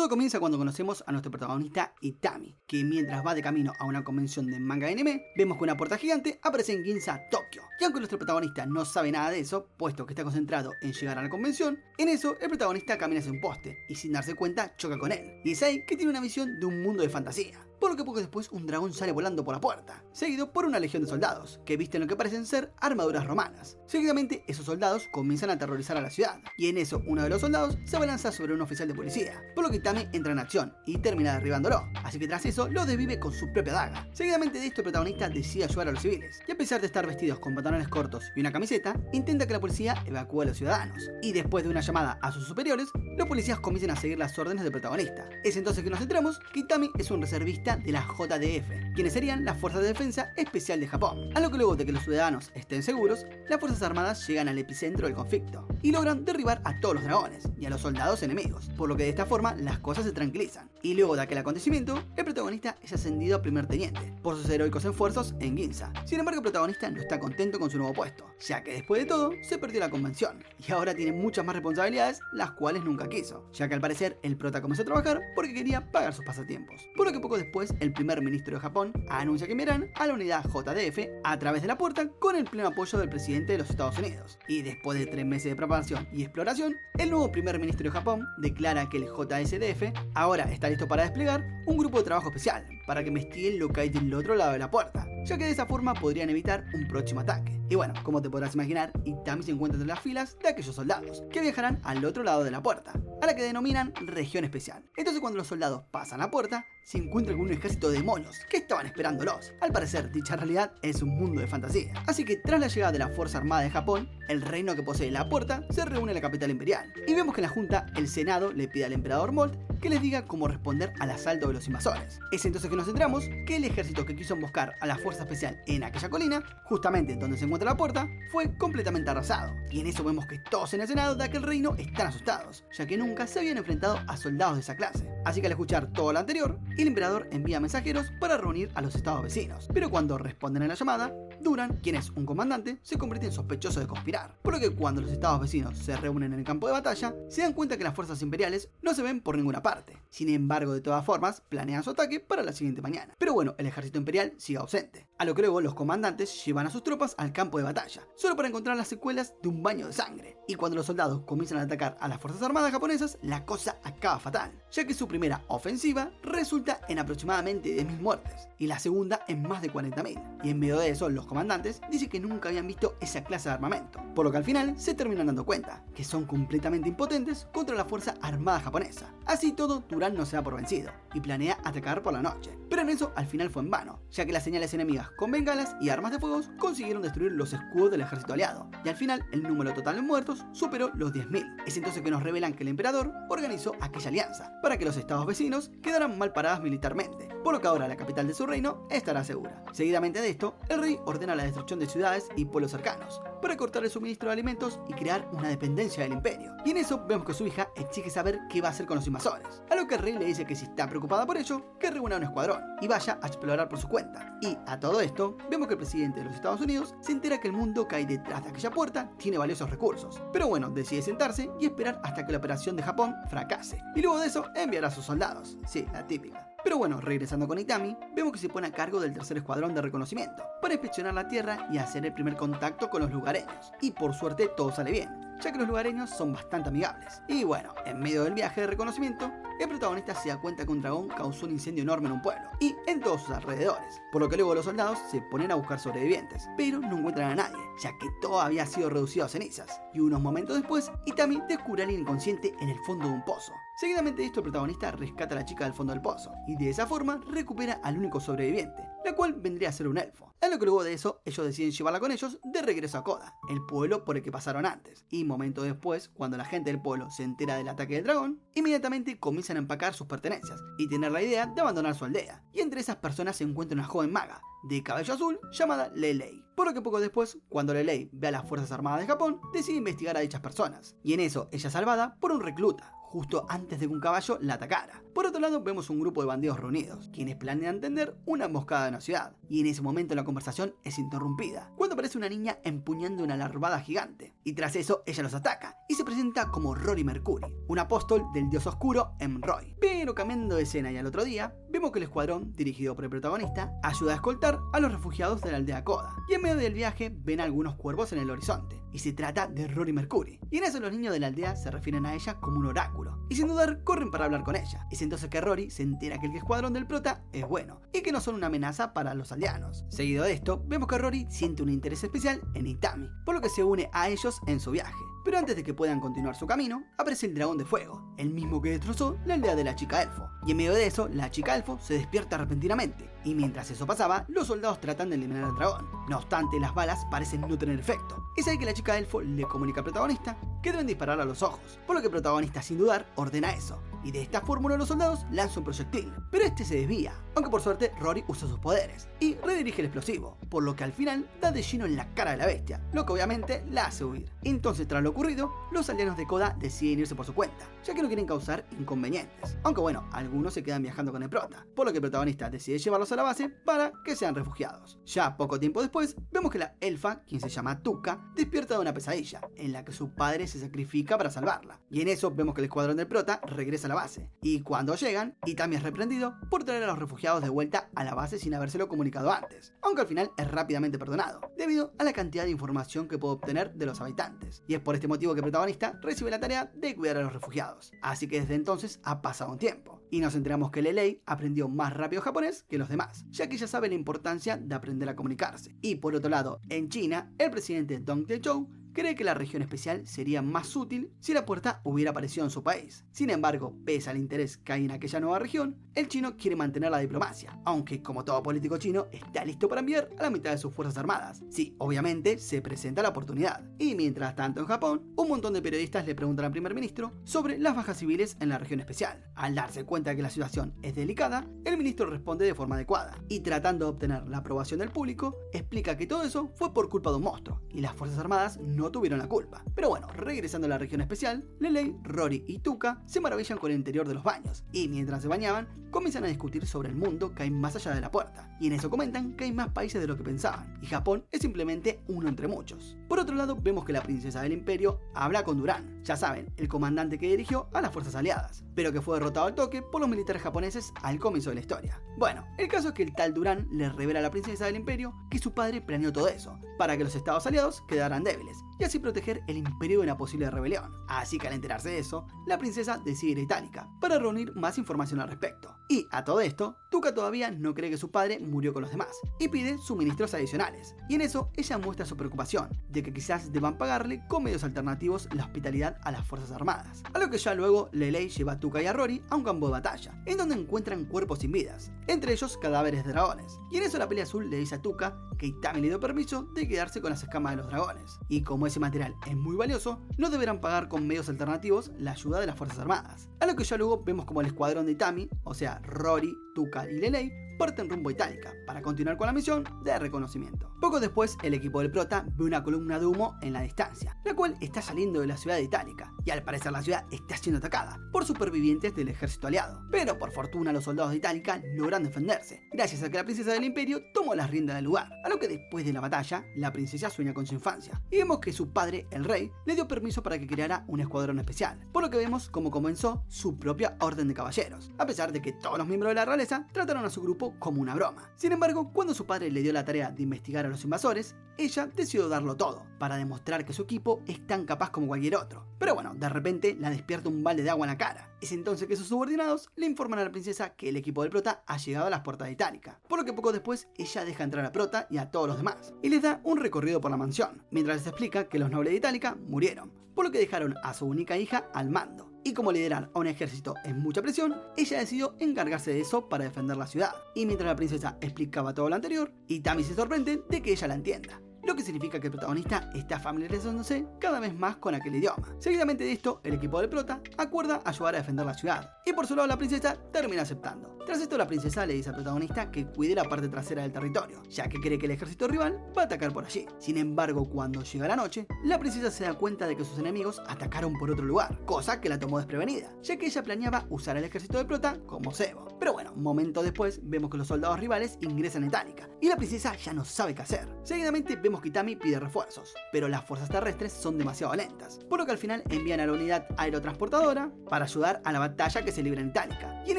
Todo comienza cuando conocemos a nuestro protagonista Itami, que mientras va de camino a una convención de manga anime, vemos que una puerta gigante aparece en Ginza, Tokio. Y aunque nuestro protagonista no sabe nada de eso, puesto que está concentrado en llegar a la convención, en eso el protagonista camina hacia un poste y sin darse cuenta choca con él. Y es ahí que tiene una visión de un mundo de fantasía. Por lo que poco después un dragón sale volando por la puerta, seguido por una legión de soldados, que visten lo que parecen ser armaduras romanas. Seguidamente esos soldados comienzan a aterrorizar a la ciudad, y en eso uno de los soldados se abalanza sobre un oficial de policía, por lo que Itami entra en acción y termina derribándolo, así que tras eso lo desvive con su propia daga. Seguidamente de esto el protagonista decide ayudar a los civiles, y a pesar de estar vestidos con pantalones cortos y una camiseta, intenta que la policía evacúe a los ciudadanos, y después de una llamada a sus superiores, los policías comienzan a seguir las órdenes del protagonista. Es entonces que nos enteramos que Itami es un reservista de la JDF, quienes serían las Fuerzas de Defensa Especial de Japón. A lo que luego de que los ciudadanos estén seguros, las Fuerzas Armadas llegan al epicentro del conflicto y logran derribar a todos los dragones y a los soldados enemigos, por lo que de esta forma las cosas se tranquilizan. Y luego de aquel acontecimiento, el protagonista es ascendido a primer teniente por sus heroicos esfuerzos en Ginza. Sin embargo, el protagonista no está contento con su nuevo puesto, ya que después de todo se perdió la convención y ahora tiene muchas más responsabilidades, las cuales nunca quiso, ya que al parecer el prota comenzó a trabajar porque quería pagar sus pasatiempos. Por lo que poco después el primer ministro de Japón anuncia que enviarán a la unidad JDF a través de la puerta con el pleno apoyo del presidente de los Estados Unidos. Y después de 3 meses de preparación y exploración, el nuevo primer ministro de Japón declara que el JSDF ahora está listo para desplegar un grupo de trabajo especial para que investiguen lo que hay del otro lado de la puerta, ya que de esa forma podrían evitar un próximo ataque. Y bueno, como te podrás imaginar, Itami se encuentra entre las filas de aquellos soldados que viajarán al otro lado de la puerta, a la que denominan región especial. Entonces cuando los soldados pasan la puerta, se encuentran con un ejército de demonios que estaban esperándolos. Al parecer, dicha realidad es un mundo de fantasía. Así que tras la llegada de la Fuerza Armada de Japón, el reino que posee la puerta se reúne en la capital imperial. Y vemos que en la junta, el Senado le pide al emperador Molt que les diga cómo responder al asalto de los invasores. Es entonces que nos centramos que el ejército que quiso emboscar a la Fuerza Especial en aquella colina, justamente donde se encuentra la puerta, fue completamente arrasado. Y en eso vemos que todos en el Senado de aquel reino están asustados, ya que nunca se habían enfrentado a soldados de esa clase. Así que al escuchar todo lo anterior, el emperador envía mensajeros para reunir a los estados vecinos. Pero cuando responden a la llamada, Duran, quien es un comandante, se convierte en sospechoso de conspirar. Por lo que cuando los estados vecinos se reúnen en el campo de batalla, se dan cuenta que las fuerzas imperiales no se ven por ninguna parte. Sin embargo, de todas formas, planean su ataque para la siguiente mañana. Pero bueno, el ejército imperial sigue ausente. A lo que luego los comandantes llevan a sus tropas al campo de batalla, solo para encontrar las secuelas de un baño de sangre. Y cuando los soldados comienzan a atacar a las fuerzas armadas japonesas, la cosa acaba fatal, ya que su primera ofensiva resulta en aproximadamente 10.000 muertes y la segunda en más de 40.000. Y en medio de eso, los comandantes dicen que nunca habían visto esa clase de armamento, por lo que al final se terminan dando cuenta que son completamente impotentes contra la fuerza armada japonesa. Así todo, Duran no se da por vencido y planea atacar por la noche, pero en eso al final fue en vano, ya que las señales enemigas con bengalas y armas de fuego consiguieron destruir los escudos del ejército aliado, y al final el número total de muertos superó los 10.000. Es entonces que nos revelan que el emperador organizó aquella alianza para que los estados vecinos quedaran mal paradas militarmente, por lo que ahora la capital de su reino estará segura. Seguidamente de esto, el rey ordena la destrucción de ciudades y pueblos cercanos para cortar el suministro de alimentos y crear una dependencia del imperio. Y en eso vemos que su hija exige saber qué va a hacer con los invasores, a lo que el rey le dice que si está preocupada por ello, que reúna un escuadrón y vaya a explorar por su cuenta. Y a todo esto, vemos que el presidente de los Estados Unidos se entera que el mundo que hay detrás de aquella puerta tiene valiosos recursos, pero bueno, decide sentarse y esperar hasta que la operación de Japón fracase, y luego de eso enviará a sus soldados. Sí, la típica. Pero bueno, regresando con Itami, vemos que se pone a cargo del tercer escuadrón de reconocimiento para inspeccionar la tierra y hacer el primer contacto con los lugareños. Y por suerte todo sale bien, ya que los lugareños son bastante amigables. Y bueno, en medio del viaje de reconocimiento, el protagonista se da cuenta que un dragón causó un incendio enorme en un pueblo y en todos sus alrededores, por lo que luego los soldados se ponen a buscar sobrevivientes, pero no encuentran a nadie, ya que todo había sido reducido a cenizas. Y unos momentos después, Itami descubre a alguien inconsciente en el fondo de un pozo. Seguidamente de esto, el protagonista rescata a la chica del fondo del pozo y de esa forma recupera al único sobreviviente, la cual vendría a ser un elfo. A lo que luego de eso, ellos deciden llevarla con ellos de regreso a Koda, el pueblo por el que pasaron antes. Y momentos después, cuando la gente del pueblo se entera del ataque del dragón, inmediatamente comienzan a empacar sus pertenencias y tener la idea de abandonar su aldea. Y entre esas personas se encuentra una joven maga de cabello azul llamada Lelei. Por lo que poco después, cuando Lelei ve a las Fuerzas Armadas de Japón, decide investigar a dichas personas. Y en eso, ella es salvada por un recluta, justo antes de que un caballo la atacara. Por otro lado, vemos un grupo de bandidos reunidos, quienes planean tender una emboscada en la ciudad, y en ese momento la conversación es interrumpida, cuando aparece una niña empuñando una larvada gigante, y tras eso ella los ataca, y se presenta como Rory Mercury, un apóstol del dios oscuro Emroy. Pero cambiando de escena y al otro día, vemos que el escuadrón, dirigido por el protagonista, ayuda a escoltar a los refugiados de la aldea Koda, y en medio del viaje ven algunos cuervos en el horizonte, y se trata de Rory Mercury, y en eso los niños de la aldea se refieren a ella como un oráculo, y sin dudar corren para hablar con ella. Es entonces que Rory se entera que el escuadrón del prota es bueno, y que no son una amenaza para los aldeanos. Seguido de esto, vemos que Rory siente un interés especial en Itami, por lo que se une a ellos en su viaje. Pero antes de que puedan continuar su camino, aparece el dragón de fuego, el mismo que destrozó la aldea de la chica elfo. Y en medio de eso, la chica elfo se despierta repentinamente, y mientras eso pasaba, los soldados tratan de eliminar al dragón. No obstante, las balas parecen no tener efecto. Es ahí que la chica elfo le comunica al protagonista que deben disparar a los ojos, por lo que el protagonista sin dudar ordena eso, y de esta forma uno de los soldados lanza un proyectil, pero este se desvía, aunque por suerte Rory usa sus poderes, y redirige el explosivo, por lo que al final da de lleno en la cara de la bestia, lo que obviamente la hace huir. Entonces, tras lo ocurrido, los aldeanos de Koda deciden irse por su cuenta, ya que no quieren causar inconvenientes, aunque bueno, algunos se quedan viajando con el prota, por lo que el protagonista decide llevarlos a la base para que sean refugiados. Ya poco tiempo después, vemos que la elfa, quien se llama Tuka, despierta de una pesadilla, en la que su padre se sacrifica para salvarla, y en eso vemos que el escuadrón del prota regresa a la base, y cuando llegan, Itami es reprendido por traer a los refugiados de vuelta a la base sin habérselo comunicado antes, aunque al final es rápidamente perdonado, debido a la cantidad de información que puede obtener de los habitantes, y es por este motivo que el protagonista recibe la tarea de cuidar a los refugiados, así que desde entonces ha pasado un tiempo, y nos enteramos que Lelei aprendió más rápido japonés que los demás, ya que ella sabe la importancia de aprender a comunicarse. Y por otro lado, en China, el presidente Deng Xiaoping cree que la región especial sería más útil si la puerta hubiera aparecido en su país. Sin embargo, pese al interés que hay en aquella nueva región, el chino quiere mantener la diplomacia, aunque como todo político chino está listo para enviar a la mitad de sus fuerzas armadas. Sí, obviamente se presenta la oportunidad. Y mientras tanto en Japón, un montón de periodistas le preguntan al primer ministro sobre las bajas civiles en la región especial. Al darse cuenta de que la situación es delicada, el ministro responde de forma adecuada, y tratando de obtener la aprobación del público, explica que todo eso fue por culpa de un monstruo, y las fuerzas armadas no tuvieron la culpa. Pero bueno, regresando a la región especial, Lelei, Rory y Tuka se maravillan con el interior de los baños, y mientras se bañaban, comienzan a discutir sobre el mundo que hay más allá de la puerta, y en eso comentan que hay más países de lo que pensaban, y Japón es simplemente uno entre muchos. Por otro lado, vemos que la princesa del imperio habla con Duran, ya saben, el comandante que dirigió a las fuerzas aliadas, pero que fue derrotado al toque por los militares japoneses al comienzo de la historia. Bueno, el caso es que el tal Duran le revela a la princesa del imperio que su padre planeó todo eso, para que los estados aliados quedaran débiles, y así proteger el imperio de una posible rebelión. Así que al enterarse de eso, la princesa decide ir a Itálica para reunir más información al respecto. Y a todo esto, Tuka todavía no cree que su padre murió con los demás, y pide suministros adicionales. Y en eso, ella muestra su preocupación, de que quizás deban pagarle con medios alternativos la hospitalidad a las fuerzas armadas. A lo que ya luego Lelei lleva a Tuka y a Rory a un campo de batalla, en donde encuentran cuerpos sin vidas, entre ellos cadáveres de dragones. Y en eso la pelea azul le dice a Tuka que Itami le dio permiso de quedarse con las escamas de los dragones, y como ese material es muy valioso, no deberán pagar con medios alternativos la ayuda de las fuerzas armadas. A lo que ya luego vemos como el escuadrón de Itami, o sea Rory, Tuka y Lelei, parten rumbo a Itálica para continuar con la misión de reconocimiento. Poco después, el equipo del prota ve una columna de humo en la distancia, la cual está saliendo de la ciudad de Itálica, y al parecer la ciudad está siendo atacada por supervivientes del ejército aliado. Pero por fortuna los soldados de Itálica logran defenderse, gracias a que la princesa del imperio tomó las riendas del lugar, a lo que después de la batalla, la princesa sueña con su infancia, y vemos que su padre, el rey, le dio permiso para que creara un escuadrón especial, por lo que vemos cómo comenzó su propia orden de caballeros, a pesar de que todos los miembros de la realeza trataron a su grupo como una broma. Sin embargo, cuando su padre le dio la tarea de investigar a los invasores, ella decidió darlo todo, para demostrar que su equipo es tan capaz como cualquier otro. Pero bueno, de repente la despierta un balde de agua en la cara. Es entonces que sus subordinados le informan a la princesa que el equipo del prota ha llegado a las puertas de Itálica, por lo que poco después ella deja entrar a prota y a todos los demás, y les da un recorrido por la mansión, mientras les explica que los nobles de Itálica murieron, por lo que dejaron a su única hija al mando. Y como liderar a un ejército es mucha presión, ella decidió encargarse de eso para defender la ciudad. Y mientras la princesa explicaba todo lo anterior, Itami se sorprende de que ella la entienda. lo que significa que el protagonista está familiarizándose cada vez más con aquel idioma. Seguidamente de esto, el equipo del prota acuerda ayudar a defender la ciudad, y por su lado la princesa termina aceptando. Tras esto, la princesa le dice al protagonista que cuide la parte trasera del territorio, ya que cree que el ejército rival va a atacar por allí. Sin embargo, cuando llega la noche, la princesa se da cuenta de que sus enemigos atacaron por otro lugar, cosa que la tomó desprevenida, ya que ella planeaba usar el ejército del prota como cebo. Pero bueno, momento después vemos que los soldados rivales ingresan en Itálica, y la princesa ya no sabe qué hacer. Seguidamente vemos que Itami pide refuerzos, pero las fuerzas terrestres son demasiado lentas, por lo que al final envían a la unidad aerotransportadora para ayudar a la batalla que se libra en Itálica. Y en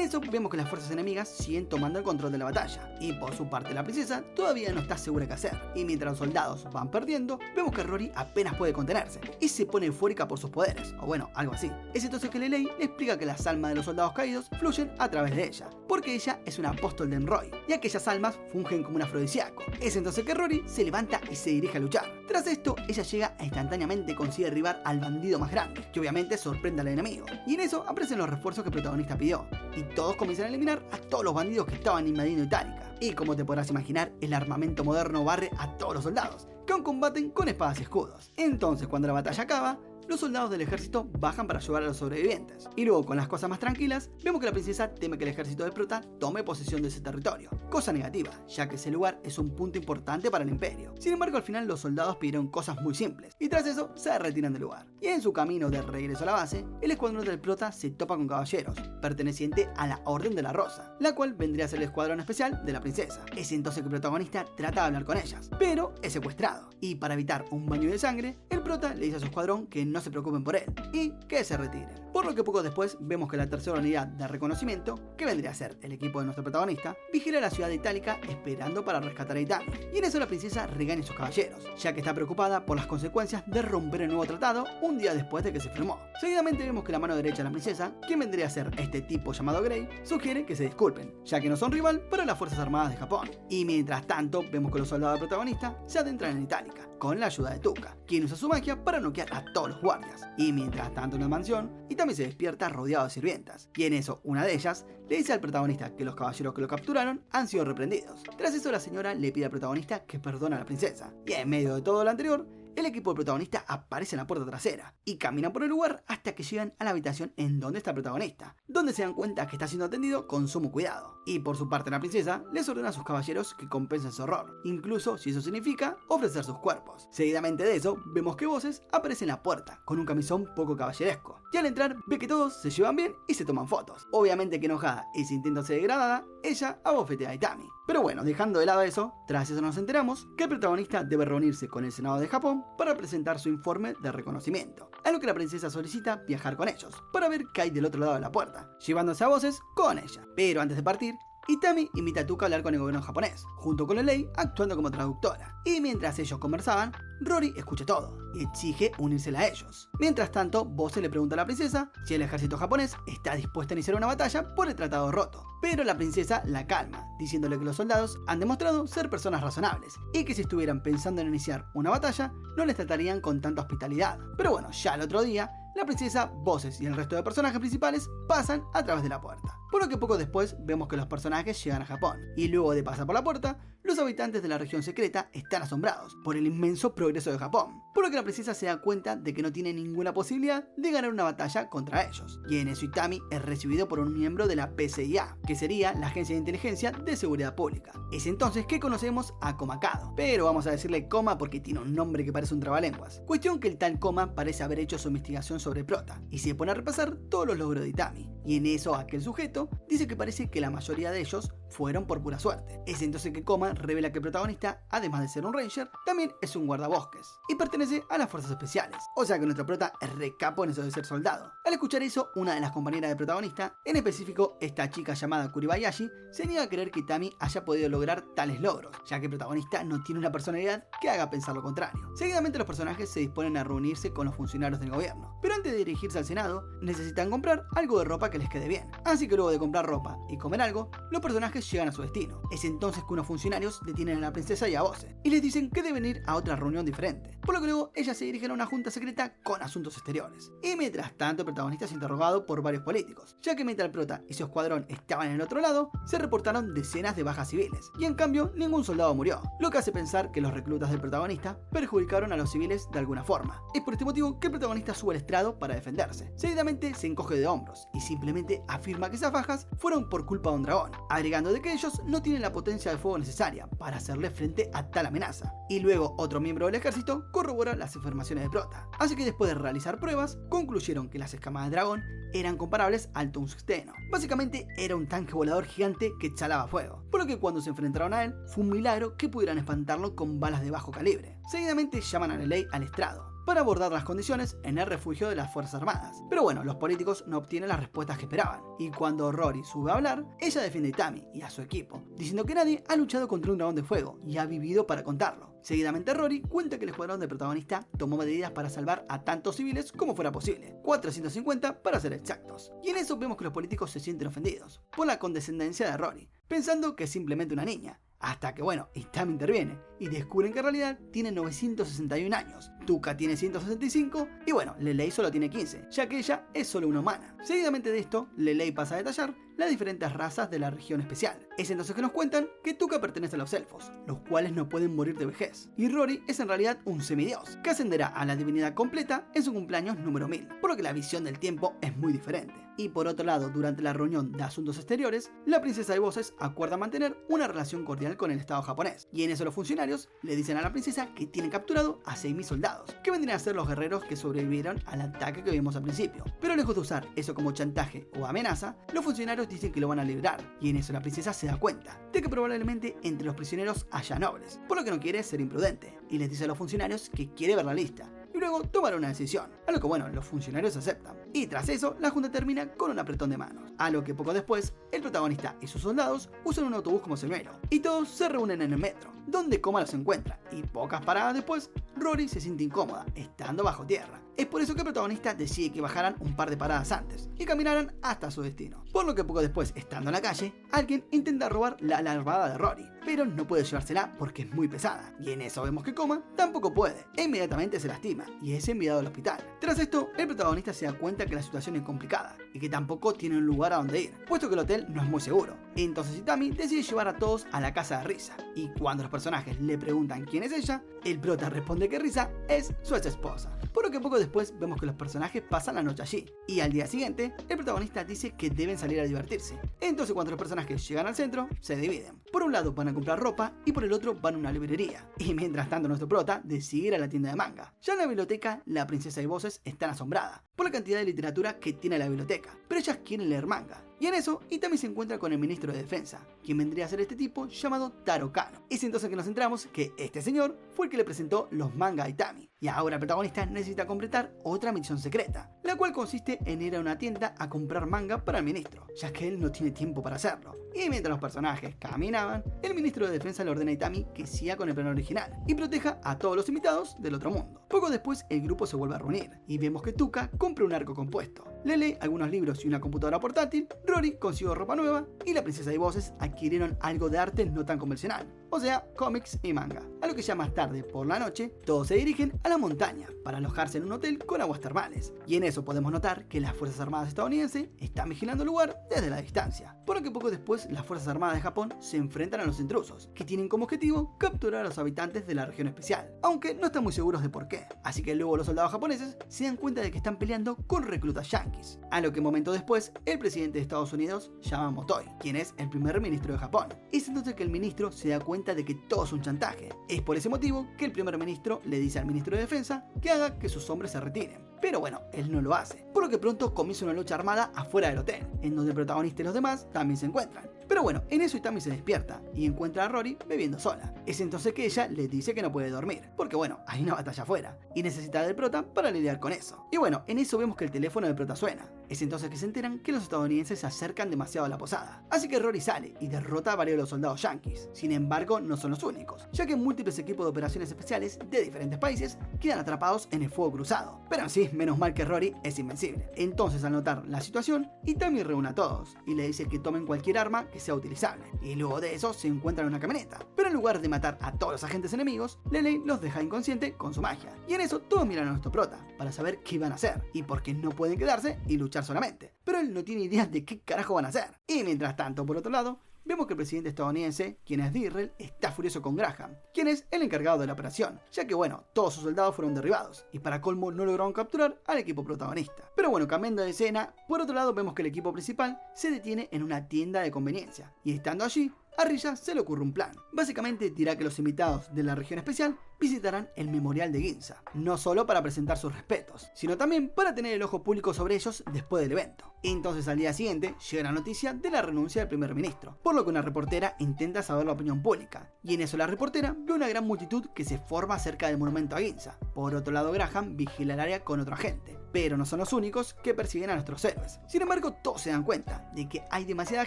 eso vemos que las fuerzas enemigas siguen tomando el control de la batalla, y por su parte la princesa todavía no está segura qué hacer. Y mientras los soldados van perdiendo, vemos que Rory apenas puede contenerse y se pone eufórica por sus poderes, o bueno, algo así. Es entonces que Lelei le explica que las almas de los soldados caídos fluyen a través de ella, porque ella es una apóstol de Enroy, y aquellas almas fungen como un afrodisíaco. Es entonces que Rory se levanta y se dirige a luchar. Tras esto, ella llega e instantáneamente consigue derribar al bandido más grande, que obviamente sorprende al enemigo. Y en eso aparecen los refuerzos que el protagonista pidió, y todos comienzan a eliminar a todos los bandidos que estaban invadiendo Itálica. Y como te podrás imaginar, el armamento moderno barre a todos los soldados, que aún combaten con espadas y escudos. Entonces, cuando la batalla acaba, los soldados del ejército bajan para ayudar a los sobrevivientes. Y luego, con las cosas más tranquilas, vemos que la princesa teme que el ejército del prota tome posesión de ese territorio. Cosa negativa, ya que ese lugar es un punto importante para el imperio. Sin embargo, al final los soldados pidieron cosas muy simples, y tras eso se retiran del lugar. Y en su camino de regreso a la base, el escuadrón del prota se topa con caballeros, perteneciente a la Orden de la Rosa, la cual vendría a ser el escuadrón especial de la princesa. Es entonces que el protagonista trata de hablar con ellas, pero es secuestrado. Y para evitar un baño de sangre, el prota le dice a su escuadrón que no se preocupen por él y que se retiren. Por lo que poco después vemos que la tercera unidad de reconocimiento, que vendría a ser el equipo de nuestro protagonista, vigila la ciudad de Itálica esperando para rescatar a Itami. Y en eso la princesa regaña a sus caballeros, ya que está preocupada por las consecuencias de romper el nuevo tratado un día después de que se firmó. Seguidamente vemos que la mano derecha de la princesa, que vendría a ser este tipo llamado Grey, sugiere que se disculpen, ya que no son rival para las Fuerzas Armadas de Japón. Y mientras tanto vemos que los soldados del protagonista se adentran en Itálica, con la ayuda de Tuka, quien usa su magia para noquear a todos los guardias. Y mientras tanto en la mansión, Itami se despierta rodeado de sirvientas, y en eso una de ellas le dice al protagonista que los caballeros que lo capturaron han sido reprendidos. Tras eso la señora le pide al protagonista que perdone a la princesa, y en medio de todo lo anterior, el equipo del protagonista aparece en la puerta trasera y caminan por el lugar hasta que llegan a la habitación en donde está el protagonista, donde se dan cuenta que está siendo atendido con sumo cuidado. Y por su parte la princesa les ordena a sus caballeros que compensen su horror, incluso si eso significa ofrecer sus cuerpos. Seguidamente de eso, vemos que Voces aparece en la puerta con un camisón poco caballeresco, y al entrar ve que todos se llevan bien y se toman fotos. Obviamente que enojada y sintiéndose degradada, ella abofetea a Itami. Pero bueno, dejando de lado eso, tras eso nos enteramos que el protagonista debe reunirse con el Senado de Japón para presentar su informe de reconocimiento, a lo que la princesa solicita viajar con ellos, para ver qué hay del otro lado de la puerta, llevándose a Voces con ella. Pero antes de partir, Itami invita a Tuka a hablar con el gobierno japonés, junto con Lelei actuando como traductora. Y mientras ellos conversaban, Rory escucha todo y exige unírsela a ellos. Mientras tanto, Voces le pregunta a la princesa si el ejército japonés está dispuesto a iniciar una batalla por el tratado roto. Pero la princesa la calma, diciéndole que los soldados han demostrado ser personas razonables y que si estuvieran pensando en iniciar una batalla, no les tratarían con tanta hospitalidad. Pero bueno, ya el otro día, la princesa, Voces y el resto de personajes principales pasan a través de la puerta. Por lo que poco después vemos que los personajes llegan a Japón, y luego de pasar por la puerta, los habitantes de la región secreta están asombrados por el inmenso progreso de Japón, por lo que la princesa se da cuenta de que no tiene ninguna posibilidad de ganar una batalla contra ellos. Y en eso Itami es recibido por un miembro de la PCIA, que sería la Agencia de Inteligencia de Seguridad Pública. Es entonces que conocemos a Komakado, pero vamos a decirle Koma porque tiene un nombre que parece un trabalenguas. Cuestión que el tal Koma parece haber hecho su investigación sobre Prota, y se pone a repasar todos los logros de Itami. Y en eso aquel sujeto dice que parece que la mayoría de ellos fueron por pura suerte. Es entonces que Koma revela que el protagonista, además de ser un ranger, también es un guardabosques y pertenece a las fuerzas especiales. O sea que nuestro prota es re capo en eso de ser soldado. Al escuchar eso, una de las compañeras del protagonista, en específico esta chica llamada Kuribayashi, se niega a creer que Itami haya podido lograr tales logros, ya que el protagonista no tiene una personalidad que haga pensar lo contrario. Seguidamente los personajes se disponen a reunirse con los funcionarios del gobierno, pero antes de dirigirse al Senado, necesitan comprar algo de ropa que les quede bien. Así que luego de comprar ropa y comer algo, los personajes personajes llegan a su destino. Es entonces que unos funcionarios detienen a la princesa y a Bose y les dicen que deben ir a otra reunión diferente, por lo que luego ellas se dirigen a una junta secreta con asuntos exteriores. Y mientras tanto el protagonista es interrogado por varios políticos, ya que mientras el prota y su escuadrón estaban en el otro lado, se reportaron decenas de bajas civiles, y en cambio ningún soldado murió, lo que hace pensar que los reclutas del protagonista perjudicaron a los civiles de alguna forma. Es por este motivo que el protagonista sube al estrado para defenderse. Seguidamente se encoge de hombros y simplemente afirma que esas bajas fueron por culpa de un dragón, agregando de que ellos no tienen la potencia de fuego necesaria para hacerle frente a tal amenaza. Y luego otro miembro del ejército corrobora las afirmaciones de prota. Así que después de realizar pruebas, concluyeron que las escamas de dragón eran comparables al tungsteno. Básicamente era un tanque volador gigante que exhalaba fuego, por lo que cuando se enfrentaron a él, fue un milagro que pudieran espantarlo con balas de bajo calibre. Seguidamente llaman a Lelei al estrado para abordar las condiciones en el refugio de las Fuerzas Armadas. Pero bueno, los políticos no obtienen las respuestas que esperaban, y cuando Rory sube a hablar, ella defiende a Tami y a su equipo, diciendo que nadie ha luchado contra un dragón de fuego y ha vivido para contarlo. Seguidamente Rory cuenta que el escuadrón del protagonista tomó medidas para salvar a tantos civiles como fuera posible, 450 para ser exactos. Y en eso vemos que los políticos se sienten ofendidos por la condescendencia de Rory, pensando que es simplemente una niña. Hasta que bueno, Tami interviene y descubren que en realidad tiene 961 años, Tuca tiene 165 y bueno, Lelei solo tiene 15, ya que ella es solo una humana. Seguidamente de esto, Lelei pasa a detallar las diferentes razas de la región especial. Es entonces que nos cuentan que Tuca pertenece a los elfos, los cuales no pueden morir de vejez, y Rory es en realidad un semidios, que ascenderá a la divinidad completa en su cumpleaños número 1000, por lo que la visión del tiempo es muy diferente. Y por otro lado, durante la reunión de asuntos exteriores, la princesa de Voces acuerda mantener una relación cordial con el estado japonés, y en eso los funcionarios le dicen a la princesa que tienen capturado a 6.000 soldados, que vendrían a ser los guerreros que sobrevivieron al ataque que vimos al principio. Pero lejos de usar eso como chantaje o amenaza, los funcionarios dicen que lo van a liberar, y en eso la princesa se da cuenta de que probablemente entre los prisioneros haya nobles, por lo que no quiere ser imprudente, y les dice a los funcionarios que quiere ver la lista, y luego tomar una decisión, a lo que bueno, los funcionarios aceptan. Y tras eso, la junta termina con un apretón de manos, a lo que poco después, el protagonista y sus soldados usan un autobús como señuelo, y todos se reúnen en el metro, donde Coma los encuentra, y pocas paradas después, Rory se siente incómoda, estando bajo tierra. Es por eso que el protagonista decide que bajaran un par de paradas antes y caminaran hasta su destino. Por lo que poco después, estando en la calle, alguien intenta robar la alarmada de Rory, pero no puede llevársela porque es muy pesada. Y en eso vemos que Coma tampoco puede, e inmediatamente se lastima y es enviado al hospital. Tras esto, el protagonista se da cuenta que la situación es complicada y que tampoco tiene un lugar a donde ir, puesto que el hotel no es muy seguro. Entonces Itami decide llevar a todos a la casa de Risa, y cuando los personajes le preguntan quién es ella, el prota responde que Risa es su ex esposa. Por lo que poco después vemos que los personajes pasan la noche allí, y al día siguiente, el protagonista dice que deben salir a divertirse. Entonces cuando los personajes llegan al centro, se dividen. Por un lado van a comprar ropa y por el otro van a una librería. Y mientras tanto nuestro prota decide ir a la tienda de manga. Ya en la biblioteca, la princesa y Voces están asombradas por la cantidad de literatura que tiene la biblioteca, pero ellas quieren leer manga. Y en eso, Itami se encuentra con el ministro de Defensa, quien vendría a ser este tipo llamado Taro Kano. Es entonces que nos enteramos que este señor fue el que le presentó los manga a Itami. Y ahora el protagonista necesita completar otra misión secreta, la cual consiste en ir a una tienda a comprar manga para el ministro, ya que él no tiene tiempo para hacerlo. Y mientras los personajes caminaban, el ministro de Defensa le ordena a Itami que siga con el plan original y proteja a todos los invitados del otro mundo. Poco después el grupo se vuelve a reunir y vemos que Tuca compra un arco compuesto, Lele algunos libros y una computadora portátil, Rory consiguió ropa nueva y la princesa de Voces adquirieron algo de arte no tan convencional, o sea, cómics y manga. A lo que ya más tarde, por la noche, todos se dirigen a la montaña para alojarse en un hotel con aguas termales. Y en eso podemos notar que las Fuerzas Armadas estadounidenses están vigilando el lugar desde la distancia. Por lo que poco después las Fuerzas Armadas de Japón se enfrentan a los intrusos, que tienen como objetivo capturar a los habitantes de la región especial, aunque no están muy seguros de por qué. Así que luego los soldados japoneses se dan cuenta de que están peleando con reclutas yanquis. A lo que momento después, el presidente de Estados Unidos llama a Motoi, quien es el primer ministro de Japón. Es entonces que el ministro se da cuenta de que todo es un chantaje. Es por ese motivo que el primer ministro le dice al ministro de Defensa que haga que sus hombres se retiren. Pero bueno, él no lo hace. Por lo que pronto comienza una lucha armada afuera del hotel, en donde el protagonista y los demás también se encuentran. Pero bueno, en eso Itami se despierta y encuentra a Rory bebiendo sola. Es entonces que ella le dice que no puede dormir, porque bueno, hay una batalla afuera y necesita del prota para lidiar con eso. Y bueno, en eso vemos que el teléfono del prota suena. Es entonces que se enteran que los estadounidenses se acercan demasiado a la posada. Así que Rory sale y derrota a varios de los soldados yanquis. Sin embargo, no son los únicos, ya que múltiples equipos de operaciones especiales de diferentes países quedan atrapados en el fuego cruzado. Pero en sí, menos mal que Rory es invencible. Entonces, al notar la situación, Itami reúne a todos y le dice que tomen cualquier arma que sea utilizable, y luego de eso se encuentran en una camioneta. Pero en lugar de matar a todos los agentes enemigos, Lele los deja inconsciente con su magia. Y en eso todos miran a nuestro prota, para saber qué van a hacer, y por qué no pueden quedarse y luchar solamente. Pero él no tiene idea de qué carajo van a hacer. Y mientras tanto, por otro lado, vemos que el presidente estadounidense, quien es Tyrell, está furioso con Graham, quien es el encargado de la operación, ya que bueno, todos sus soldados fueron derribados, y para colmo no lograron capturar al equipo protagonista. Pero bueno, cambiando de escena, por otro lado vemos que el equipo principal se detiene en una tienda de conveniencia, y estando allí, a Rilla se le ocurre un plan. Básicamente dirá que los invitados de la región especial visitarán el memorial de Ginza, no solo para presentar sus respetos, sino también para tener el ojo público sobre ellos después del evento. Entonces al día siguiente llega la noticia de la renuncia del primer ministro, por lo que una reportera intenta saber la opinión pública, y en eso la reportera ve una gran multitud que se forma cerca del monumento a Ginza. Por otro lado, Graham vigila el área con otro agente, pero no son los únicos que persiguen a nuestros héroes. Sin embargo, todos se dan cuenta de que hay demasiada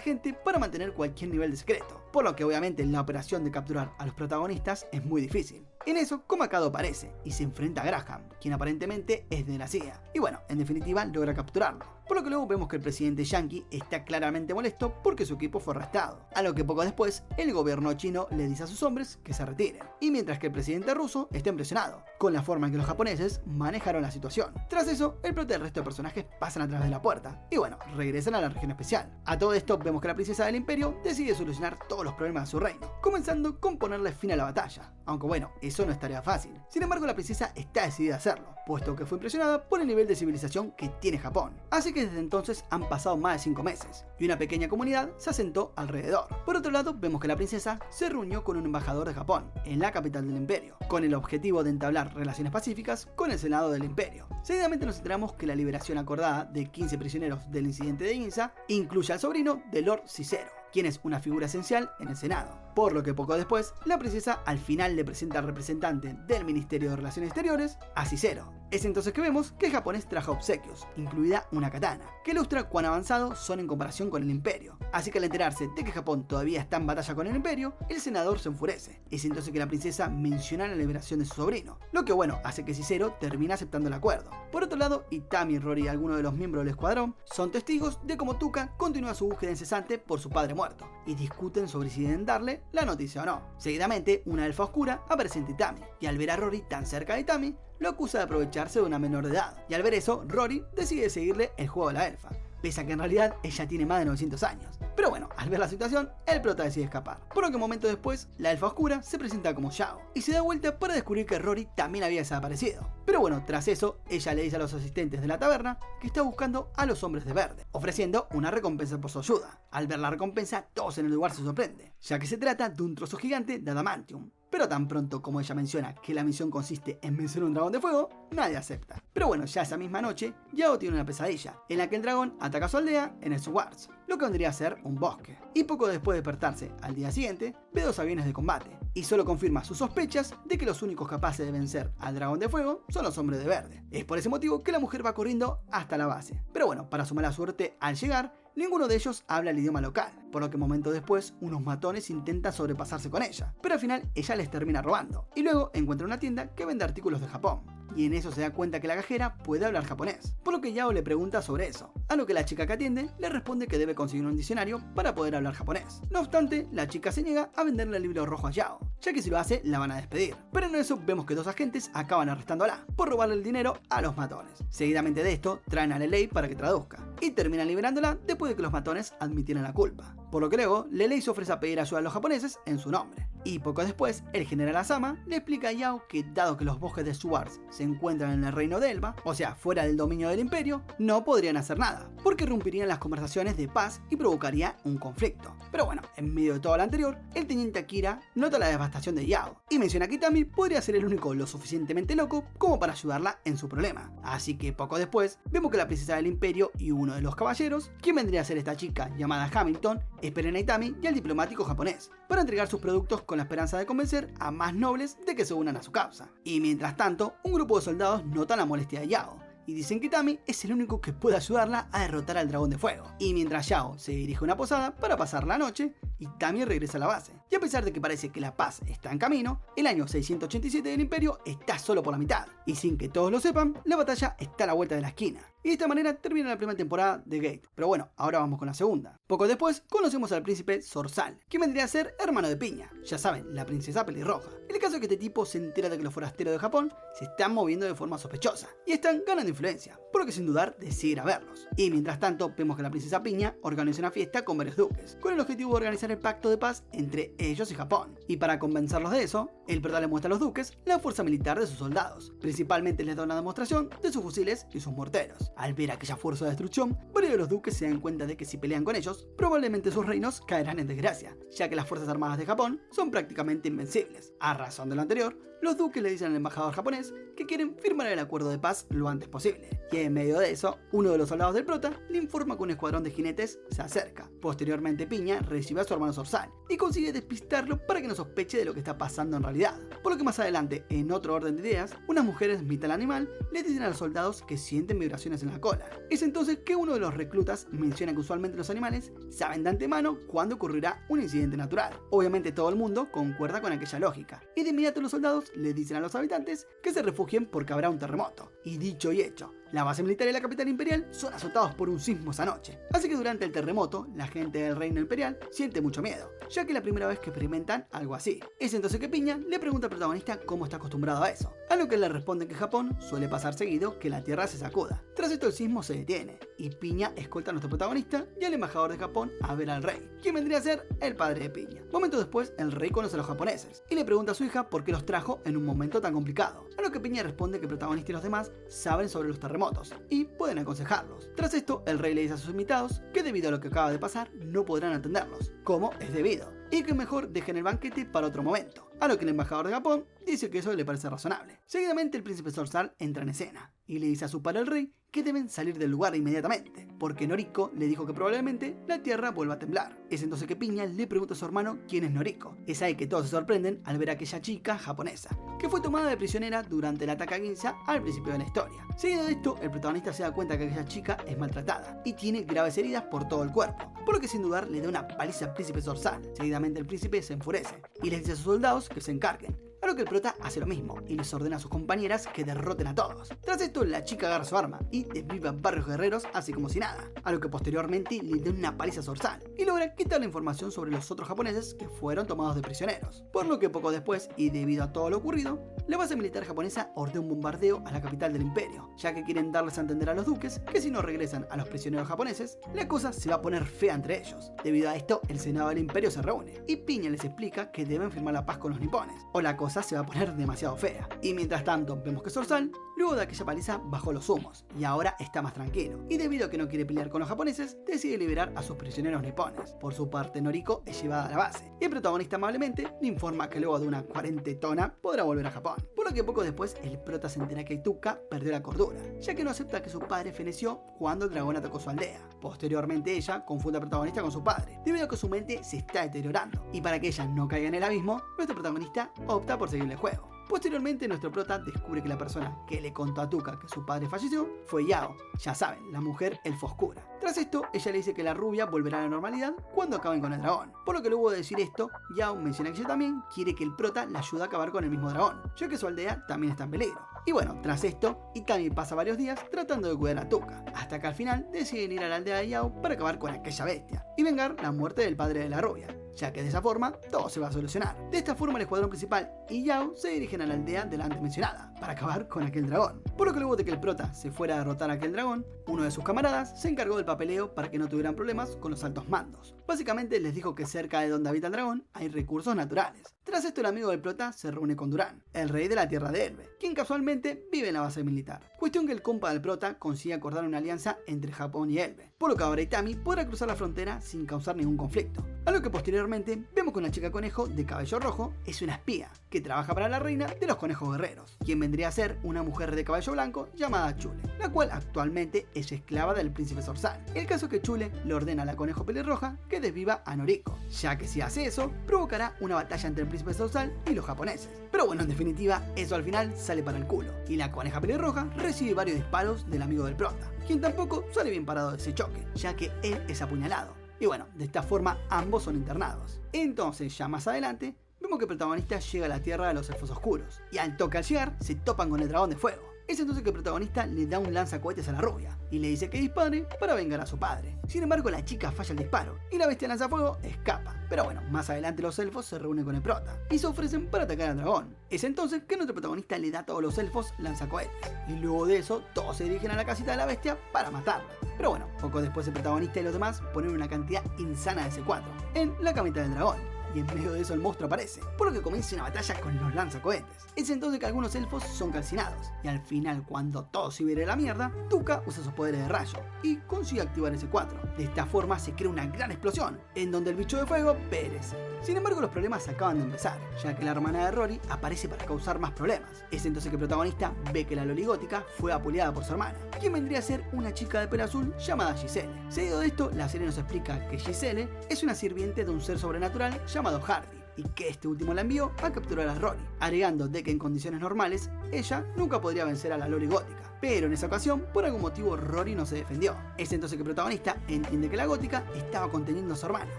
gente para mantener cualquier nivel de secreto, por lo que obviamente la operación de capturar a los protagonistas es muy difícil. En eso, Comacado aparece y se enfrenta a Graham, quien aparentemente es de la CIA, y bueno, en definitiva logra capturarlo. Por lo que luego vemos que el presidente Yankee está claramente molesto porque su equipo fue arrestado, a lo que poco después el gobierno chino le dice a sus hombres que se retiren, y mientras que el presidente ruso está impresionado con la forma en que los japoneses manejaron la situación. Tras eso, el prota y el resto de personajes pasan a través de la puerta, y bueno, regresan a la región especial. A todo esto vemos que la princesa del imperio decide solucionar todos los problemas de su reino, comenzando con ponerle fin a la batalla, aunque bueno, eso no es tarea fácil. Sin embargo, la princesa está decidida a hacerlo, puesto que fue impresionada por el nivel de civilización que tiene Japón. Así que desde entonces han pasado más de 5 meses, y una pequeña comunidad se asentó alrededor. Por otro lado, vemos que la princesa se reunió con un embajador de Japón, en la capital del imperio, con el objetivo de entablar relaciones pacíficas con el senado del imperio. Seguidamente nos enteramos que la liberación acordada de 15 prisioneros del incidente de Ginza incluye al sobrino de Lord Cicero, quien es una figura esencial en el Senado, por lo que poco después la princesa al final le presenta al representante del Ministerio de Relaciones Exteriores a Cicero. Es entonces que vemos que el japonés trajo obsequios, incluida una katana, que ilustra cuán avanzados son en comparación con el imperio. Así que al enterarse de que Japón todavía está en batalla con el imperio, el senador se enfurece. Es entonces que la princesa menciona la liberación de su sobrino, lo que bueno, hace que Cicero termine aceptando el acuerdo. Por otro lado, Itami, Rory y algunos de los miembros del escuadrón son testigos de cómo Tuka continúa su búsqueda incesante por su padre muerto, y discuten sobre si deben darle la noticia o no. Seguidamente, una elfa oscura aparece en Itami, y al ver a Rory tan cerca de Itami, lo acusa de aprovecharse de una menor de edad, y al ver eso, Rory decide seguirle el juego de la elfa, pese a que en realidad ella tiene más de 900 años. Pero bueno, al ver la situación, el prota decide escapar, por lo que un momento después, la elfa oscura se presenta como Yao, y se da vuelta para descubrir que Rory también había desaparecido. Pero bueno, tras eso, ella le dice a los asistentes de la taberna que está buscando a los hombres de verde, ofreciendo una recompensa por su ayuda. Al ver la recompensa, todos en el lugar se sorprenden, ya que se trata de un trozo gigante de adamantium. Pero tan pronto como ella menciona que la misión consiste en vencer un dragón de fuego, nadie acepta. Pero bueno, ya esa misma noche, Yao tiene una pesadilla, en la que el dragón ataca a su aldea en el Swords, lo que vendría a ser un bosque. Y poco después de despertarse al día siguiente, ve 2 aviones de combate, y solo confirma sus sospechas de que los únicos capaces de vencer al dragón de fuego son los hombres de verde. Es por ese motivo que la mujer va corriendo hasta la base. Pero bueno, para su mala suerte, al llegar, ninguno de ellos habla el idioma local, por lo que momentos después unos matones intentan sobrepasarse con ella, pero al final ella les termina robando, y luego encuentra una tienda que vende artículos de Japón, y en eso se da cuenta que la cajera puede hablar japonés, por lo que Yao le pregunta sobre eso, a lo que la chica que atiende le responde que debe conseguir un diccionario para poder hablar japonés. No obstante, la chica se niega a venderle el libro rojo a Yao, ya que si lo hace la van a despedir, pero en eso vemos que 2 agentes acaban arrestándola por robarle el dinero a los matones. Seguidamente de esto, traen a Lele para que traduzca, y terminan liberándola después de que los matones admitieran la culpa, por lo que luego Lele se ofrece a pedir ayuda a los japoneses en su nombre. Y poco después, el general Asama le explica a Yao que dado que los bosques de Swords se encuentran en el reino de Elba, o sea, fuera del dominio del imperio, no podrían hacer nada, porque romperían las conversaciones de paz y provocaría un conflicto. Pero bueno, en medio de todo lo anterior, el teniente Akira nota la devastación de Yao, y menciona que Itami podría ser el único lo suficientemente loco como para ayudarla en su problema. Así que poco después, vemos que la princesa del imperio y uno de los caballeros, quien vendría a ser esta chica llamada Hamilton, esperen a Itami y al diplomático japonés, para entregar sus productos con la esperanza de convencer a más nobles de que se unan a su causa. Y mientras tanto, un grupo de soldados nota la molestia de Yao, y dicen que Itami es el único que puede ayudarla a derrotar al dragón de fuego. Y mientras Yao se dirige a una posada para pasar la noche, Itami regresa a la base. Y a pesar de que parece que la paz está en camino, el año 687 del imperio está solo por la mitad. Y sin que todos lo sepan, la batalla está a la vuelta de la esquina. Y de esta manera termina la primera temporada de Gate. Pero bueno, ahora vamos con la segunda. Poco después conocemos al príncipe Zorzal, que vendría a ser hermano de Piña. Ya saben, la princesa pelirroja. El caso es que este tipo se entera de que los forasteros de Japón se están moviendo de forma sospechosa y están ganando influencia, por lo que sin dudar decide ir a verlos. Y mientras tanto vemos que la princesa Piña organiza una fiesta con varios duques, con el objetivo de organizar el pacto de paz entre ellos y Japón. Y para convencerlos de eso, el prota le muestra a los duques la fuerza militar de sus soldados. Principalmente les da una demostración de sus fusiles y sus morteros. Al ver aquella fuerza de destrucción, varios de los duques se dan cuenta de que si pelean con ellos, probablemente sus reinos caerán en desgracia, ya que las fuerzas armadas de Japón son prácticamente invencibles. A razón de lo anterior, los duques le dicen al embajador japonés que quieren firmar el acuerdo de paz lo antes posible. Y en medio de eso, uno de los soldados del prota le informa que un escuadrón de jinetes se acerca. Posteriormente Piña recibe a su hermano Zorzal y consigue despistarlo para que no sospeche de lo que está pasando en realidad. Por lo que más adelante, en otro orden de ideas, unas mujeres mitad animal le dicen a los soldados que sienten vibraciones en la cola. Es entonces que uno de los reclutas menciona que usualmente los animales saben de antemano cuándo ocurrirá un incidente natural. Obviamente todo el mundo concuerda con aquella lógica, y de inmediato los soldados le dicen a los habitantes que se refugien porque habrá un terremoto. Y dicho y hecho, la base militar y la capital imperial son azotados por un sismo esa noche. Así que durante el terremoto, la gente del reino imperial siente mucho miedo, ya que es la primera vez que experimentan algo así. Es entonces que Piña le pregunta al protagonista cómo está acostumbrado a eso, a lo que él le responde que en Japón suele pasar seguido que la tierra se sacuda. Tras esto el sismo se detiene, y Piña escolta a nuestro protagonista y al embajador de Japón a ver al rey, quien vendría a ser el padre de Piña. Momentos después, el rey conoce a los japoneses, y le pregunta a su hija por qué los trajo en un momento tan complicado, a lo que Piña responde que el protagonista y los demás saben sobre los terremotos y pueden aconsejarlos. Tras esto, el rey le dice a sus invitados que debido a lo que acaba de pasar no podrán atenderlos, como es debido, y que mejor dejen el banquete para otro momento, a lo que el embajador de Japón dice que eso le parece razonable. Seguidamente el príncipe Zorzal entra en escena y le dice a su padre el rey que deben salir del lugar inmediatamente, porque Noriko le dijo que probablemente la tierra vuelva a temblar. Es entonces que Piña le pregunta a su hermano quién es Noriko. Es ahí que todos se sorprenden al ver a aquella chica japonesa, que fue tomada de prisionera durante el ataque a Ginza al principio de la historia. Seguido de esto, el protagonista se da cuenta que aquella chica es maltratada y tiene graves heridas por todo el cuerpo, por lo que sin dudar le da una paliza al príncipe Zorzal. Seguidamente el príncipe se enfurece y les dice a sus soldados que se encarguen, a lo que el prota hace lo mismo y les ordena a sus compañeras que derroten a todos. Tras esto, la chica agarra su arma y desviva varios guerreros así como si nada, a lo que posteriormente le da una paliza a Zorzal y logra quitar la información sobre los otros japoneses que fueron tomados de prisioneros. Por lo que poco después, y debido a todo lo ocurrido, la base militar japonesa ordena un bombardeo a la capital del imperio, ya que quieren darles a entender a los duques que si no regresan a los prisioneros japoneses, la cosa se va a poner fea entre ellos. Debido a esto, el senado del imperio se reúne y Piña les explica que deben firmar la paz con los nipones, o la cosa se va a poner demasiado fea. Y mientras tanto, vemos que Zorzal, luego de aquella paliza, bajó los humos y ahora está más tranquilo. Y debido a que no quiere pelear con los japoneses, decide liberar a sus prisioneros nipones. Por su parte, Noriko es llevada a la base y el protagonista amablemente le informa que luego de una cuarentena podrá volver a Japón. Por lo que poco después, el prota se entera que Ituka perdió la cordura, ya que no acepta que su padre feneció cuando el dragón atacó su aldea. Posteriormente, ella confunde al protagonista con su padre, debido a que su mente se está deteriorando. Y para que ella no caiga en el abismo, nuestro protagonista opta por seguirle el juego. Posteriormente, nuestro prota descubre que la persona que le contó a Tuca que su padre falleció fue Yao, ya saben, la mujer elfo oscura. Tras esto, ella le dice que la rubia volverá a la normalidad cuando acaben con el dragón. Por lo que luego de decir esto, Yao menciona que ella también quiere que el prota la ayude a acabar con el mismo dragón, ya que su aldea también está en peligro. Y bueno, tras esto, Ikami pasa varios días tratando de cuidar a Tuca, hasta que al final deciden ir a la aldea de Yao para acabar con aquella bestia y vengar la muerte del padre de la rubia, ya que de esa forma todo se va a solucionar. De esta forma el escuadrón principal y Yao se dirigen a la aldea de la antes mencionada para acabar con aquel dragón. Por lo que luego de que el prota se fuera a derrotar a aquel dragón, uno de sus camaradas se encargó del papeleo para que no tuvieran problemas con los altos mandos. Básicamente les dijo que cerca de donde habita el dragón hay recursos naturales. Tras esto el amigo del prota se reúne con Durán, el rey de la tierra de Elbe, quien casualmente vive en la base militar. Cuestión que el compa del prota consigue acordar una alianza entre Japón y Elbe, por lo que ahora Itami podrá cruzar la frontera sin causar ningún conflicto. A lo que posteriormente vemos que una chica conejo de cabello rojo es una espía que trabaja para la reina de los conejos guerreros, quien vendría a ser una mujer de cabello blanco llamada Chule, la cual actualmente es esclava del príncipe Zorzal. El caso es que Chule le ordena a la conejo pelirroja que desviva a Noriko, ya que si hace eso, provocará una batalla entre el príncipe Zorzal y los japoneses. Pero bueno, en definitiva, eso al final sale para el culo, y la coneja pelirroja recibe varios disparos del amigo del prota, quien tampoco sale bien parado de ese choque, ya que él es apuñalado. Y bueno, de esta forma ambos son internados. Entonces, ya más adelante, vemos que el protagonista llega a la tierra de los elfos oscuros, y al toque al llegar, se topan con el dragón de fuego. Es entonces que el protagonista le da un lanzacohetes a la rubia y le dice que dispare para vengar a su padre. Sin embargo, la chica falla el disparo y la bestia lanzafuego escapa. Pero bueno, más adelante los elfos se reúnen con el prota y se ofrecen para atacar al dragón. Es entonces que nuestro protagonista le da a todos los elfos lanzacohetes y luego de eso todos se dirigen a la casita de la bestia para matarla. Pero bueno, poco después el protagonista y los demás ponen una cantidad insana de C4 en la camita del dragón. Y en medio de eso el monstruo aparece, por lo que comienza una batalla con los lanzacohetes. Es entonces que algunos elfos son calcinados, y al final, cuando todo se viene a la mierda, Tuca usa sus poderes de rayo y consigue activar ese 4. De esta forma se crea una gran explosión, en donde el bicho de fuego perece. Sin embargo, los problemas acaban de empezar, ya que la hermana de Rory aparece para causar más problemas. Es entonces que el protagonista ve que la Loli gótica fue apuleada por su hermana, quien vendría a ser una chica de pelo azul llamada Giselle. Seguido de esto, la serie nos explica que Giselle es una sirviente de un ser sobrenatural llamado Hardy, y que este último la envió a capturar a Rory, agregando de que en condiciones normales ella nunca podría vencer a la Loli gótica. Pero en esa ocasión, por algún motivo, Rory no se defendió. Es entonces que el protagonista entiende que la gótica estaba conteniendo a su hermana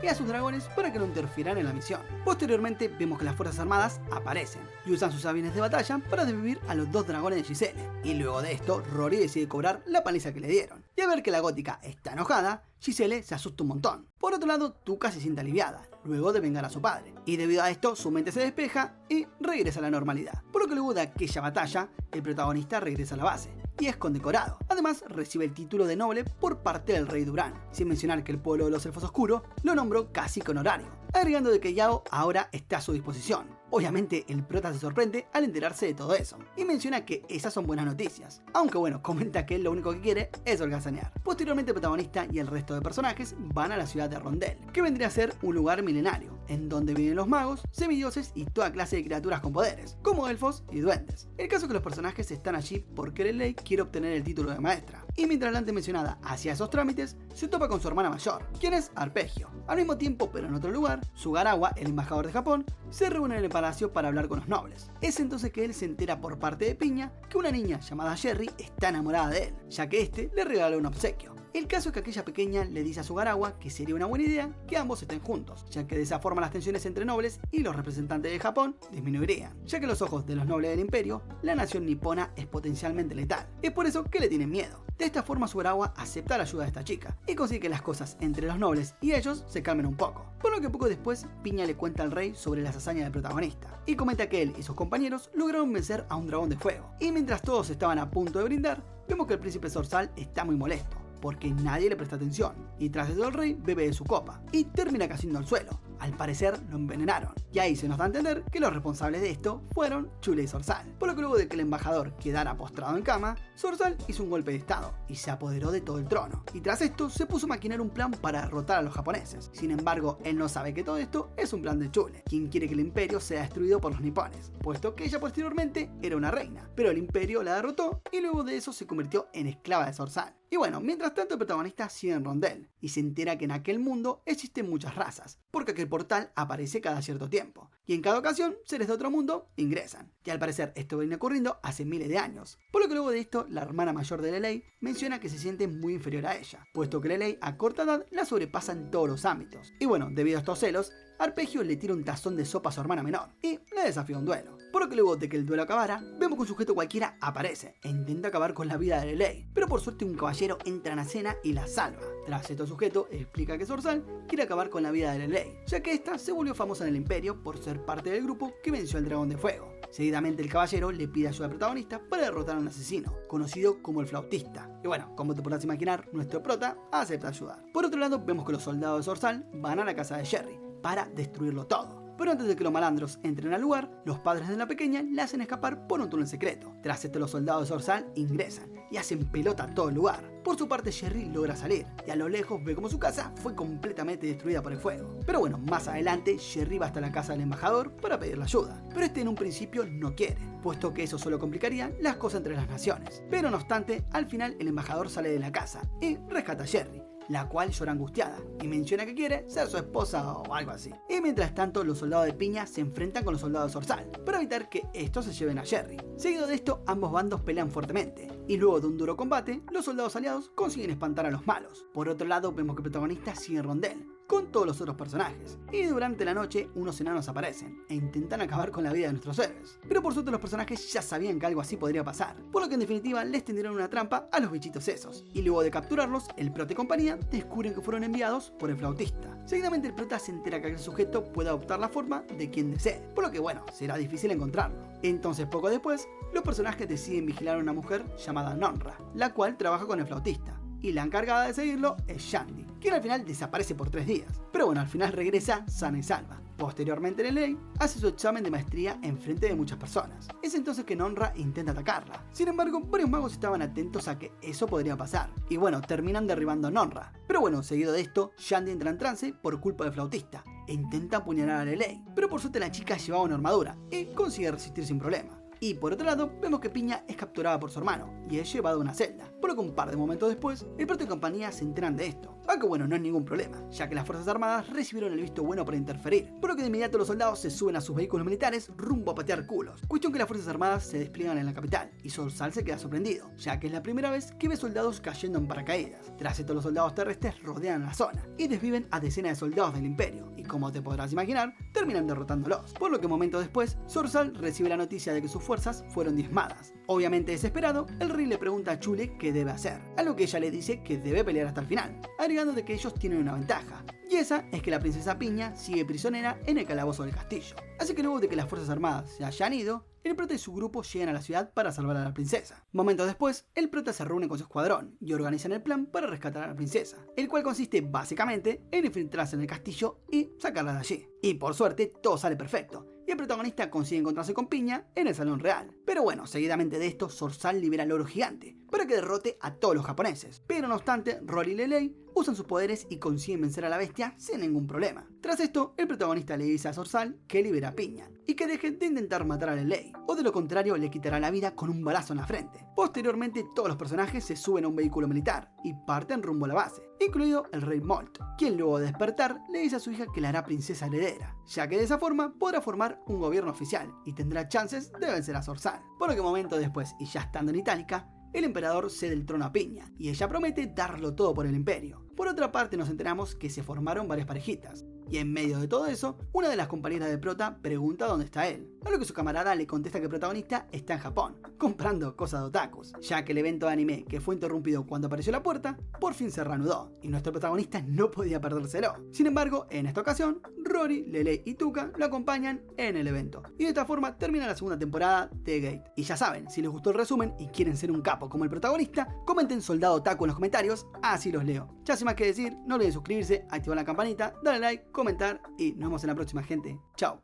y a sus dragones para que no interfieran en la misión. Posteriormente vemos que las fuerzas armadas aparecen y usan sus aviones de batalla para desvivir a los dos dragones de Giselle. Y luego de esto, Rory decide cobrar la paliza que le dieron. Y al ver que la gótica está enojada, Giselle se asusta un montón. Por otro lado, Tuca se siente aliviada, luego de vengar a su padre. Y debido a esto, su mente se despeja y regresa a la normalidad. Por lo que luego de aquella batalla, el protagonista regresa a la base y es condecorado. Además, recibe el título de noble por parte del rey Durán, sin mencionar que el pueblo de los elfos oscuros lo nombró cacique honorario, agregando de que Yao ahora está a su disposición. Obviamente el prota se sorprende al enterarse de todo eso y menciona que esas son buenas noticias, aunque bueno, comenta que él lo único que quiere es holgazanear. Posteriormente el protagonista y el resto de personajes van a la ciudad de Rondel, que vendría a ser un lugar milenario, en donde viven los magos, semidioses y toda clase de criaturas con poderes, como elfos y duendes. El caso es que los personajes están allí porque Lelei quiere obtener el título de maestra, y mientras la antes mencionada hacía esos trámites, se topa con su hermana mayor, quien es Arpegio. Al mismo tiempo, pero en otro lugar, Sugarawa, el embajador de Japón, se reúne en el palacio para hablar con los nobles. Es entonces que él se entera por parte de Piña que una niña llamada Sherry está enamorada de él, ya que este le regaló un obsequio. El caso es que aquella pequeña le dice a Sugarawa que sería una buena idea que ambos estén juntos, ya que de esa forma las tensiones entre nobles y los representantes de Japón disminuirían, ya que a los ojos de los nobles del imperio, la nación nipona es potencialmente letal. Es por eso que le tienen miedo. De esta forma Sugarawa acepta la ayuda de esta chica y consigue que las cosas entre los nobles y ellos se calmen un poco. Por lo que poco después, Piña le cuenta al rey sobre las hazañas del protagonista y comenta que él y sus compañeros lograron vencer a un dragón de fuego. Y mientras todos estaban a punto de brindar, vemos que el príncipe Zorzal está muy molesto, porque nadie le presta atención, y tras eso el rey bebe de su copa y termina cayendo al suelo. Al parecer lo envenenaron, y ahí se nos da a entender que los responsables de esto fueron Chule y Zorzal. Por lo que luego de que el embajador quedara postrado en cama, Zorzal hizo un golpe de estado y se apoderó de todo el trono, y tras esto se puso a maquinar un plan para derrotar a los japoneses. Sin embargo, él no sabe que todo esto es un plan de Chule, quien quiere que el imperio sea destruido por los nipones, puesto que ella posteriormente era una reina, pero el imperio la derrotó y luego de eso se convirtió en esclava de Zorzal. Y bueno, mientras tanto el protagonista sigue en Rondel y se entera que en aquel mundo existen muchas razas, porque aquel portal aparece cada cierto tiempo, y en cada ocasión seres de otro mundo ingresan. Y al parecer esto viene ocurriendo hace miles de años, por lo que luego de esto la hermana mayor de Lelei menciona que se siente muy inferior a ella, puesto que Lelei a corta edad la sobrepasa en todos los ámbitos. Y bueno, debido a estos celos, Arpegio le tira un tazón de sopa a su hermana menor y le desafía un duelo. Por lo que luego de que el duelo acabara, vemos que un sujeto cualquiera aparece e intenta acabar con la vida de Lelei, pero por suerte un caballero entra en la escena y la salva. Tras esto el sujeto explica que Zorzal quiere acabar con la vida de Lelei, ya que esta se volvió famosa en el imperio por ser parte del grupo que venció al dragón de fuego. Seguidamente el caballero le pide ayuda al protagonista para derrotar a un asesino, conocido como el flautista. Y bueno, como te podrás imaginar, nuestro prota acepta ayudar. Por otro lado, vemos que los soldados de Zorzal van a la casa de Sherry para destruirlo todo. Pero antes de que los malandros entren al lugar, los padres de la pequeña la hacen escapar por un túnel secreto. Tras esto los soldados de Zorzal ingresan y hacen pelota a todo el lugar. Por su parte Sherry logra salir y a lo lejos ve como su casa fue completamente destruida por el fuego. Pero bueno, más adelante Sherry va hasta la casa del embajador para pedirle ayuda, pero este en un principio no quiere, puesto que eso solo complicaría las cosas entre las naciones. Pero no obstante, al final el embajador sale de la casa y rescata a Sherry, la cual llora angustiada y menciona que quiere ser su esposa o algo así. Y mientras tanto los soldados de Piña se enfrentan con los soldados de Zorzal para evitar que estos se lleven a Sherry. Seguido de esto, ambos bandos pelean fuertemente y luego de un duro combate, los soldados aliados consiguen espantar a los malos. Por otro lado, vemos que el protagonista sigue en Rondel, con todos los otros personajes. Y durante la noche unos enanos aparecen e intentan acabar con la vida de nuestros héroes. Pero por suerte los personajes ya sabían que algo así podría pasar, por lo que en definitiva les tendieron una trampa a los bichitos esos. Y luego de capturarlos, el prota y compañía descubren que fueron enviados por el flautista. Seguidamente el prota se entera que aquel sujeto puede adoptar la forma de quien desee, por lo que bueno, será difícil encontrarlo. Entonces poco después, los personajes deciden vigilar a una mujer llamada Nonra, la cual trabaja con el flautista. Y la encargada de seguirlo es Shandy, quien al final desaparece por 3 días. Pero bueno, al final regresa sana y salva. Posteriormente Lelei hace su examen de maestría en frente de muchas personas. Es entonces que Nonra intenta atacarla. Sin embargo, varios magos estaban atentos a que eso podría pasar. Y bueno, terminan derribando a Nonra. Pero bueno, seguido de esto, Shandy entra en trance por culpa del flautista e intenta apuñalar a Lelei. Pero por suerte la chica llevaba una armadura y consigue resistir sin problema. Y por otro lado, vemos que Piña es capturada por su hermano y es llevado a una celda, por lo que un par de momentos después, el prota y compañía se enteran de esto. Aunque bueno, no es ningún problema, ya que las fuerzas armadas recibieron el visto bueno para interferir, por lo que de inmediato los soldados se suben a sus vehículos militares rumbo a patear culos. Cuestión que las fuerzas armadas se despliegan en la capital, y Zorzal se queda sorprendido, ya que es la primera vez que ve soldados cayendo en paracaídas. Tras esto los soldados terrestres rodean la zona, y desviven a decenas de soldados del imperio, y como te podrás imaginar, terminan derrotándolos. Por lo que momentos después, Zorzal recibe la noticia de que sus fuerzas fueron diezmadas. Obviamente desesperado, el rey le pregunta a Chule qué debe hacer, a lo que ella le dice que debe pelear hasta el final, agregando de que ellos tienen una ventaja, y esa es que la princesa Piña sigue prisionera en el calabozo del castillo. Así que luego de que las fuerzas armadas se hayan ido, el prota y su grupo llegan a la ciudad para salvar a la princesa. Momentos después, el prota se reúne con su escuadrón y organizan el plan para rescatar a la princesa, el cual consiste básicamente en infiltrarse en el castillo y sacarla de allí. Y por suerte, todo sale perfecto, y el protagonista consigue encontrarse con Piña en el salón real. Pero bueno, seguidamente de esto, Zorzal libera al oro gigante para que derrote a todos los japoneses. Pero no obstante, Rory y Lelei usan sus poderes y consiguen vencer a la bestia sin ningún problema. Tras esto, el protagonista le dice a Zorzal que libera a Piña y que deje de intentar matar a Lelei, o de lo contrario le quitará la vida con un balazo en la frente. Posteriormente, todos los personajes se suben a un vehículo militar y parten rumbo a la base, incluido el rey Molt, quien luego de despertar le dice a su hija que la hará princesa heredera, ya que de esa forma podrá formar un gobierno oficial y tendrá chances de vencer a Zorzal. Por lo que momento después, y ya estando en Itálica, el emperador cede el trono a Piña y ella promete darlo todo por el imperio. Por otra parte, nos enteramos que se formaron varias parejitas. Y en medio de todo eso, una de las compañeras de prota pregunta dónde está él, a lo que su camarada le contesta que el protagonista está en Japón, comprando cosas de otakus, ya que el evento de anime que fue interrumpido cuando apareció la puerta, por fin se reanudó, y nuestro protagonista no podía perdérselo. Sin embargo, en esta ocasión, Rory, Lelei y Tuca lo acompañan en el evento, y de esta forma termina la segunda temporada de Gate. Y ya saben, si les gustó el resumen y quieren ser un capo como el protagonista, comenten Soldado Otaku en los comentarios, así los leo. Ya sin más que decir, no olviden suscribirse, activar la campanita, darle like, comentar y nos vemos en la próxima, gente. Chao.